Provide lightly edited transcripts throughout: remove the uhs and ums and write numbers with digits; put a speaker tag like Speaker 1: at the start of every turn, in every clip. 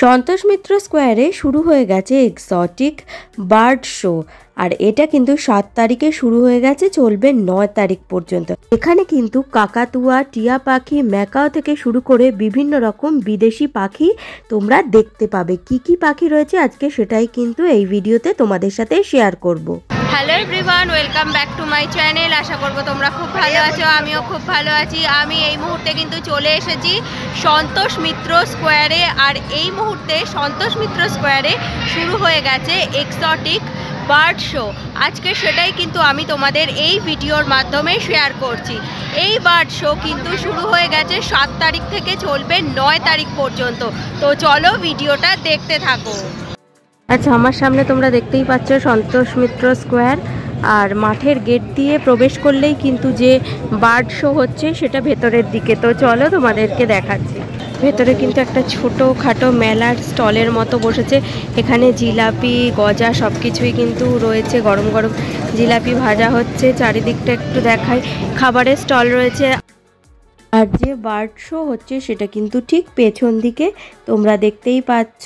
Speaker 1: সন্তোষ মিত্র স্কোয়ারে শুরু হয়ে গেছে এক্সোটিক বার্ড শো। আর এটা কিন্তু 7 তারিখে শুরু হয়ে গেছে, চলবে 9 তারিখ পর্যন্ত। এখানে কিন্তু কাকাতুয়া, টিয়া পাখি, ম্যাকাও থেকে শুরু করে বিভিন্ন রকম বিদেশি পাখি তোমরা দেখতে পাবে। কি কি পাখি রয়েছে আজকে সেটাই কিন্তু এই ভিডিওতে তোমাদের সাথে শেয়ার করব।
Speaker 2: Hello everyone, welcome back to my channel. আশা করবো তোমরা খুব ভালো আছো, আমিও খুব ভালো আছি। আমি এই মুহূর্তে কিন্তু চলে এসেছি সন্তোষ মিত্র স্কোয়ারে। আর এই মুহূর্তে সন্তোষ মিত্র স্কোয়ারে শুরু হয়ে গেছে এক্সোটিক বার্ড শো। আজকে সেটাই কিন্তু আমি তোমাদের এই ভিডিওর মাধ্যমে শেয়ার করছি। এই বার্ড শো কিন্তু শুরু হয়ে গেছে 7 তারিখ থেকে, চলবে 9 তারিখ পর্যন্ত। তো চলো ভিডিওটা দেখতে থাকো।
Speaker 1: আচ্ছা, আমার সামনে তোমরা দেখতেই পাচ্ছ সন্তোষ মিত্র স্কোয়ার। আর মাঠের গেট দিয়ে প্রবেশ করলেই কিন্তু যে বার্ড শো হচ্ছে সেটা ভেতরের দিকে। তো চলো তোমাদেরকে দেখাচ্ছি। ভেতরে কিন্তু একটা ছোটো খাটো মেলার স্টলের মতো বসেছে। এখানে জিলাপি, গজা সব কিছুই কিন্তু রয়েছে। গরম গরম জিলাপি ভাজা হচ্ছে। চারিদিকটা একটু দেখাই, খাবারের স্টল রয়েছে। আর যে বার্ড শো হচ্ছে সেটা কিন্তু ঠিক পেছন দিকে তোমরা দেখতেই পাচ্ছ।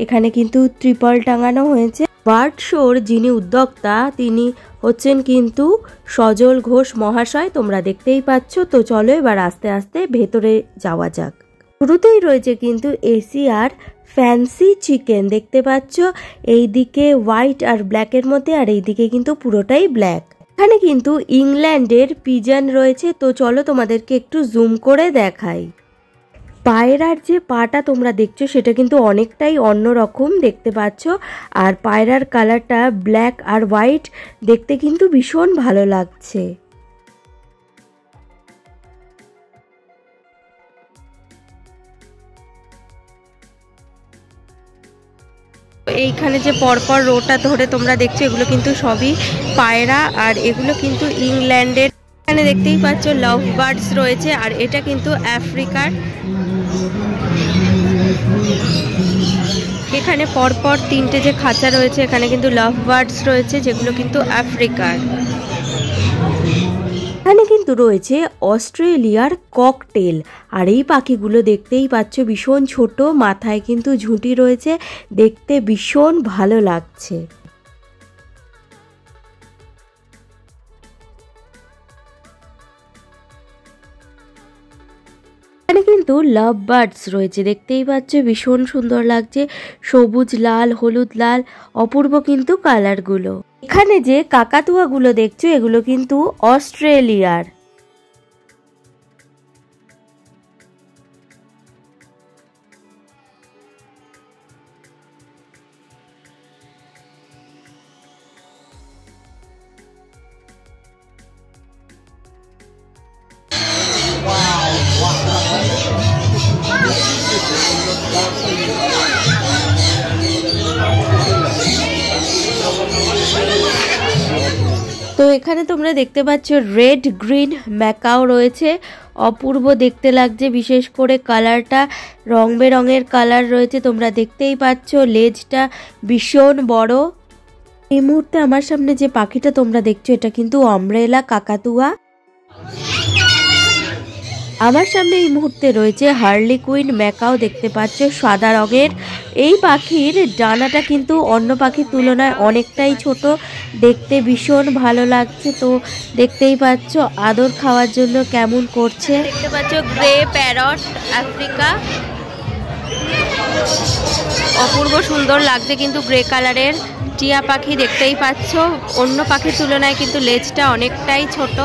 Speaker 1: এখানে কিন্তু ত্রিপল টাঙানো হয়েছে। বার্ড শোর যিনি উদ্যোক্তা তিনি হচ্ছেন কিন্তু সজল ঘোষ মহাশয়, তোমরা দেখতেই পাচ্ছ। তো চলো এবার আস্তে আস্তে ভেতরে যাওয়া যাক। শুরুতেই রয়েছে কিন্তু এশিয়ার ফ্যান্সি চিকেন, দেখতে পাচ্ছ। এইদিকে হোয়াইট আর ব্ল্যাকের মধ্যে, আর এইদিকে কিন্তু পুরোটাই ব্ল্যাক। এখানে কিন্তু ইংল্যান্ডের পিজন রয়েছে। তো চলো তোমাদেরকে একটু জুম করে দেখাই। পায়রার যে পাটা তোমরা দেখছো সেটা কিন্তু অনেকটাই অন্যরকম, দেখতে পাচ্ছ। আর পায়রার কালারটা ব্ল্যাক আর হোয়াইট, দেখতে কিন্তু ভীষণ ভালো লাগছে। এইখানে যে পরপর রোটা ধরে তোমরা দেখছো এগুলো কিন্তু সবই পায়রা, আর এগুলো কিন্তু ইংল্যান্ডের। এখানে দেখতেই পাচ্ছ লাভ বার্ডস রয়েছে, আর এটা কিন্তু আফ্রিকার। এখানে পরপর 3টে যে খাঁচা রয়েছে, এখানে কিন্তু লাভ বার্ডস রয়েছে যেগুলো কিন্তু আফ্রিকার। এখানে কিন্তু রয়েছে অস্ট্রেলিয়ার ককটেল। আর এই পাখিগুলো দেখতেই পাচ্ছ ভীষণ ছোট, মাথায় কিন্তু ঝুঁটি রয়েছে, দেখতে ভীষণ ভালো লাগছে। এখানে কিন্তু লাভ বার্ডস রয়েছে, দেখতেই পাচ্ছ ভীষণ সুন্দর লাগছে। সবুজ, লাল, হলুদ, লাল, অপূর্ব কিন্তু কালারগুলো। এখানে যে কাকাতুয়াগুলো দেখছো এগুলো কিন্তু অস্ট্রেলিয়ার। তো এখানে তোমরা দেখতে পাচ্ছ রেড গ্রিন ম্যাকাও রয়েছে, অপূর্ব দেখতে লাগছে। বিশেষ করে কালারটা রং বেরঙের কালার রয়েছে, তোমরা দেখতেই পাচ্ছ। লেজটা ভীষণ বড়। এই মুহূর্তে আমার সামনে যে পাখিটা তোমরা দেখছো এটা কিন্তু অমব্রেলা কাকাতুয়া। আমার সামনে এই মুহূর্তে রয়েছে হার্লিকুইন ম্যাকাও, দেখতে পাচ্ছ সাদা রঙের। এই পাখির ডানাটা কিন্তু অন্য পাখির তুলনায় অনেকটাই ছোট, দেখতে ভীষণ ভালো লাগছে। তো দেখতেই পাচ্ছ আদর খাওয়ার জন্য কেমন করছে। দেখতে পাচ্ছ গ্রে প্যারট আফ্রিকা, অপূর্ব সুন্দর লাগছে কিন্তু গ্রে কালারের। টিয়া পাখি দেখতেই পাচ্ছ, অন্য পাখির তুলনায় কিন্তু লেজটা অনেকটাই ছোট।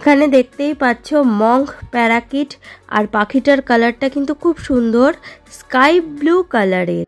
Speaker 1: এখানে দেখতেই পাচ্ছ মঙ্ক প্যারাকিট, আর পাখিটার কালারটা কিন্তু খুব সুন্দর, স্কাই ব্লু কালারের।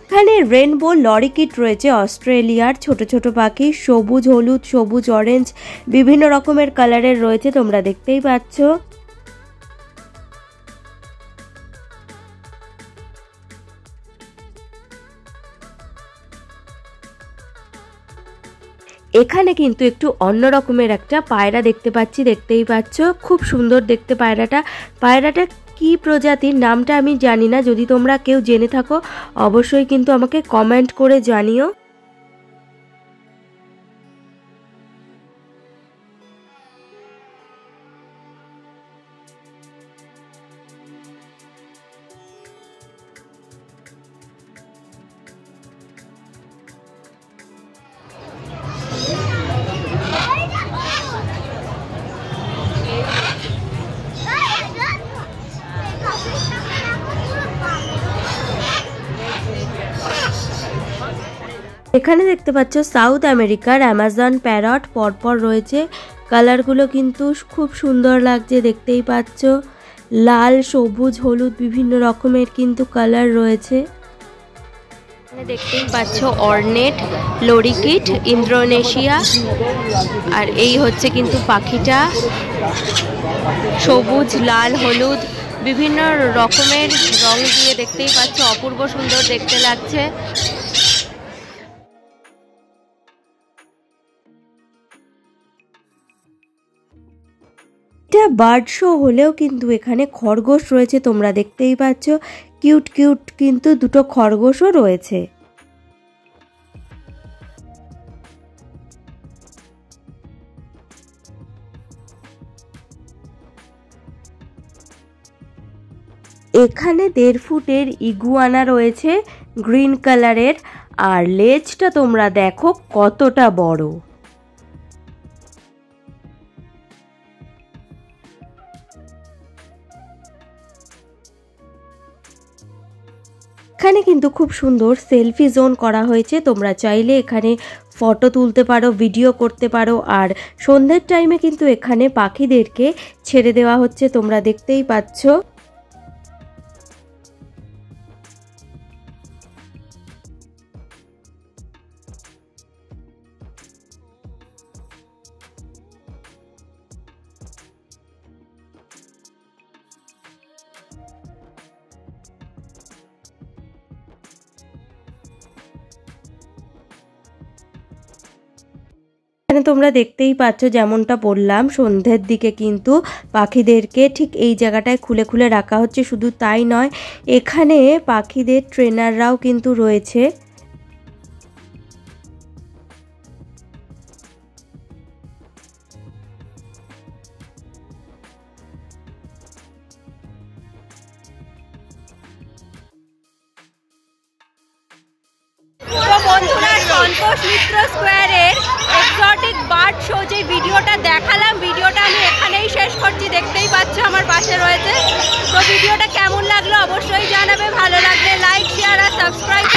Speaker 1: এখানে রেনবো লরিকিট রয়েছে, অস্ট্রেলিয়ার ছোট ছোট পাখি, সবুজ হলুদ, সবুজ অরেঞ্জ, বিভিন্ন রকমের কালারের রয়েছে, তোমরা দেখতেই পাচ্ছ। এখানে কিন্তু একটু অন্য রকমের একটা পায়রা দেখতে পাচ্ছি, দেখতেই পাচ্ছ, খুব সুন্দর দেখতে পায়রাটা। পায়রাটা কি প্রজাতির নামটা আমি জানি না, যদি তোমরা কেউ জেনে থাকো অবশ্যই কিন্তু আমাকে কমেন্ট করে জানিও। এখানে দেখতে পাচ্ছ সাউথ আমেরিকার অ্যামাজন প্যারট পরপর রয়েছে, কালারগুলো কিন্তু খুব সুন্দর লাগছে, দেখতেই পাচ্ছ, লাল, সবুজ, হলুদ বিভিন্ন রকমের কিন্তু কালার রয়েছে। এখানে দেখতেই পাচ্ছ অর্নেট লরিকিট ইন্দোনেশিয়া, আর এই হচ্ছে কিন্তু পাখিটা, সবুজ, লাল, হলুদ বিভিন্ন রকমের রং দিয়ে দেখতেই পাচ্ছ, অপূর্ব সুন্দর দেখতে লাগছে। এটা বার্ড শো হলেও কিন্তু এখানে খরগোশ রয়েছে, তোমরা দেখতেই পাচ্ছ, কিউট কিউট কিন্তু দুটো খরগোশও রয়েছে। এখানে 1.5 ফুটের ইগুয়ানা রয়েছে গ্রিন কালারের, আর লেজটা তোমরা দেখো কতটা বড়। এখানে কিন্তু খুব সুন্দর সেলফি জোন করা হয়েছে, তোমরা চাইলে এখানে ফটো তুলতে পারো, ভিডিও করতে পারো, আর সন্ধ্যের টাইমে কিন্তু এখানে পাখিদেরকে ছেড়ে দেওয়া হচ্ছে, তোমরা দেখতেই পাচ্ছ। এখানে তোমরা দেখতেই পাচ্ছ, যেমনটা বললাম, সন্ধ্যের দিকে কিন্তু পাখিদেরকে ঠিক এই জায়গাটায় খুলে খুলে রাখা হচ্ছে। শুধু তাই নয়, এখানে পাখিদের ট্রেনাররাও কিন্তু রয়েছে।
Speaker 2: বন্ধুরা, সন্তোষ মিত্র স্কোয়ারের এক্সোটিক বার্ড শো যে ভিডিওটা দেখালাম, ভিডিওটা আমি এখানেই শেষ করছি, দেখতেই পাচ্ছ আমার পাশে রয়েছে। তো ভিডিওটা কেমন লাগলো অবশ্যই জানাবে, ভালো লাগলে লাইক, শেয়ার আর সাবস্ক্রাইব